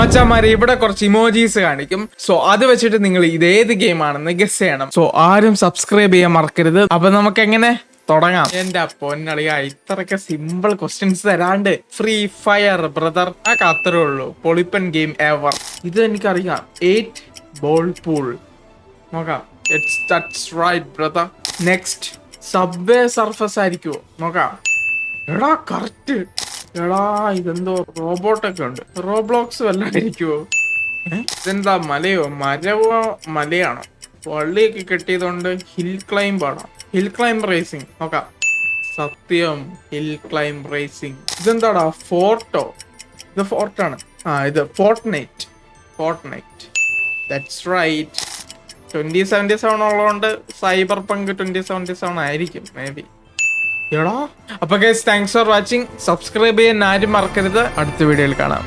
മച്ചാമാരെ ഇവിടെ കുറച്ച് ഇമോജീസ് കാണിക്കും. സോ അത് വെച്ചിട്ട് നിങ്ങൾ ഇതേത് ഗെയിം ആണെന്ന് ഗസ് ചെയ്യണം. സോ ആരും സബ്സ്ക്രൈബ് ചെയ്യാൻ മറക്കരുത്. അപ്പൊ നമുക്ക് എങ്ങനെ തുടങ്ങാം? എന്റെ പൊന്നളിയ ഇത്രയൊക്കെ സിമ്പിൾ ക്വസ്റ്റ്യൻസ് തരാണ്ട് ഫ്രീ ഫയർ ബ്രദർ അത്രേ ഉള്ളൂ. പൊളിപ്പൻ ഗെയിം എവർ. ഇത് എനിക്കറിയാം. 8 ബോൾ പൂൾ നോക്കാം. It's right brother. Next subway surfers ആയിരിക്കുമോ നോക്കാം. എടാ കറക്റ്റ്. എടാ ഇതെന്തോ റോബോട്ടൊക്കെ ഉണ്ട്. റോബ്ലോക്സ് വല്ലായിരിക്കുവോ? ഇതെന്താ മലയോ? മരവോ മലയാണോ? വള്ളിയൊക്കെ കെട്ടിയതുകൊണ്ട് ഹിൽ ക്ലൈംബ് ആണോ? ഹിൽ ക്ലൈംബ് റേസിംഗ് നോക്കാം. സത്യം ഹിൽ ക്ലൈംബ് റേസിംഗ്. ഇതെന്താടാ ഫോർട്ടോ? ഇത് ഫോർട്ടാണ്. ഇത് ഫോർട്ട്നൈറ്റ്. That's right. 2077 ഉള്ളതുകൊണ്ട് സൈബർ പങ്ക് 2077 ആയിരിക്കും മേ ബി. എടാ അപ്പൊ guys thanks for watching. Subscribe ചെയ്യാൻ ആരും മറക്കരുത്. അടുത്ത വീഡിയോയിൽ കാണാം.